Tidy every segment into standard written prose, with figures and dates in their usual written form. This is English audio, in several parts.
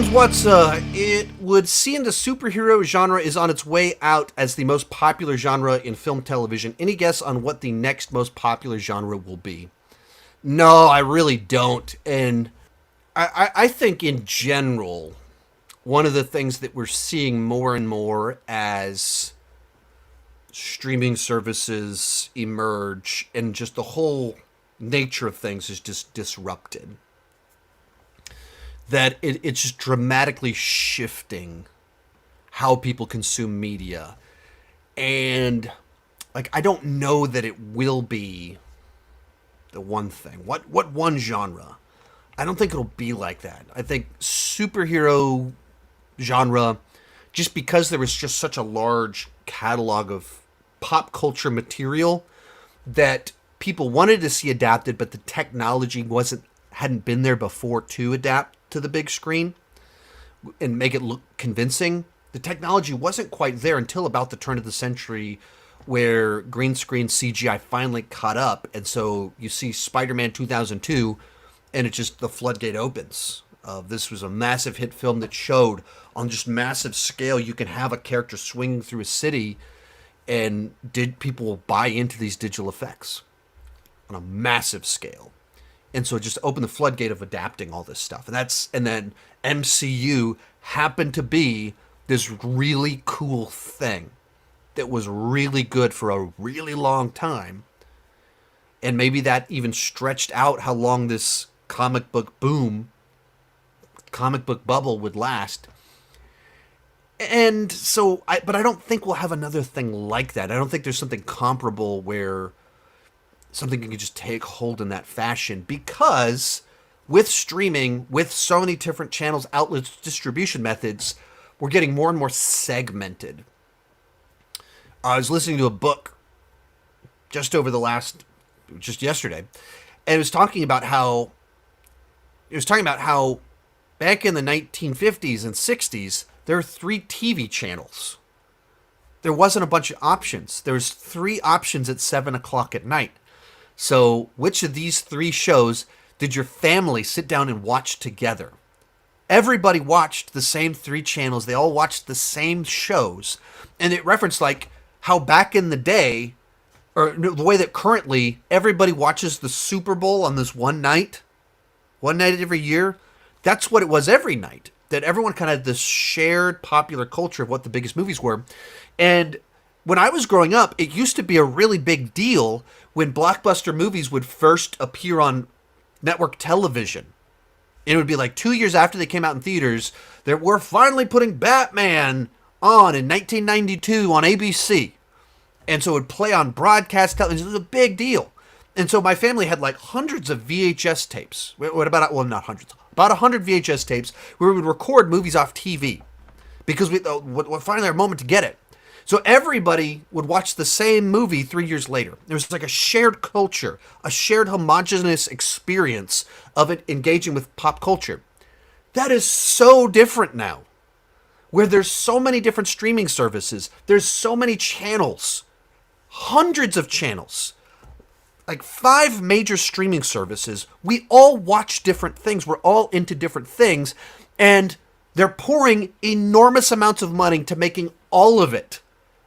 James, it would seem the superhero genre is on its way out as the most popular genre in film television. Any guess on what the next most popular genre will be? No, I really don't. And I think in general, one of the things that we're seeing more and more as streaming services emerge and just the whole nature of things is just disrupted. That it's just dramatically shifting how people consume media. And, like, I don't know that it will be the one thing. What one genre? I don't think it'll be like that. I think superhero genre, just because there was just such a large catalog of pop culture material that people wanted to see adapted, but the technology hadn't been there before to adapt to the big screen and make it look convincing. The technology wasn't quite there until about the turn of the century, where green screen CGI finally caught up. And so you see Spider-Man 2002 and it just, the floodgate opens. This was a massive hit film that showed on just massive scale you can have a character swinging through a city, and did people buy into these digital effects on a massive scale. And so it just opened the floodgate of adapting all this stuff. And then MCU happened to be this really cool thing that was really good for a really long time. And maybe that even stretched out how long this comic book bubble would last. And so, but I don't think we'll have another thing like that. I don't think there's something comparable where something can just take hold in that fashion, because with streaming, with so many different channels, outlets, distribution methods, we're getting more and more segmented. I was listening to a book just yesterday, and it was talking about how back in the 1950s and 60s, there were 3 TV channels. There wasn't a bunch of options. There was 3 options at 7 o'clock at night. So which of these 3 shows did your family sit down and watch together? Everybody watched the same 3 channels. They all watched the same shows. And it referenced like how back in the day, or the way that currently everybody watches the Super Bowl on this one night every year. That's what it was every night. That everyone kind of had this shared popular culture of what the biggest movies were. And when I was growing up, it used to be a really big deal when blockbuster movies would first appear on network television. And it would be like 2 years after they came out in theaters, that we're finally putting Batman on in 1992 on ABC. And so it would play on broadcast television. It was a big deal. And so my family had like hundreds of VHS tapes. Not hundreds. About 100 VHS tapes where we would record movies off TV. Because we finally our moment to get it. So everybody would watch the same movie 3 years later. There was like a shared culture, a shared homogeneous experience of it engaging with pop culture. That is so different now, where there's so many different streaming services. There's so many channels, hundreds of channels, like 5 major streaming services. We all watch different things. We're all into different things, and they're pouring enormous amounts of money to making all of it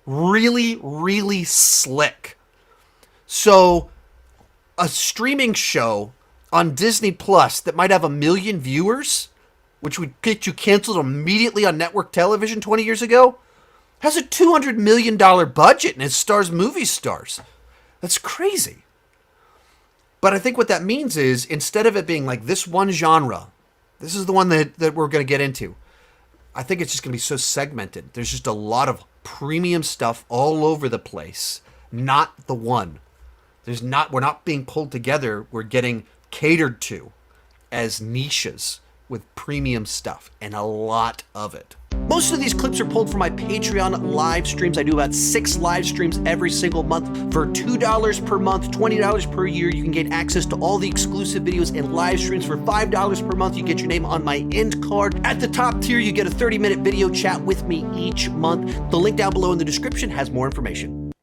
really, really slick. So a streaming show on Disney Plus that might have 1 million viewers, which would get you canceled immediately on network television 20 years ago, has a $200 million budget and it stars movie stars. That's crazy. But I think what that means is, instead of it being like this one genre, this is the one that we're going to get into, I think it's just going to be so segmented. There's just a lot of premium stuff all over the place. Not the one. We're not being pulled together. We're getting catered to as niches with premium stuff, and a lot of it. Most of these clips are pulled from my Patreon live streams. I do about 6 live streams every single month. For $2 per month, $20 per year, you can get access to all the exclusive videos and live streams. For $5 per month, you get your name on my end card. At the top tier, you get a 30-minute video chat with me each month. The link down below in the description has more information.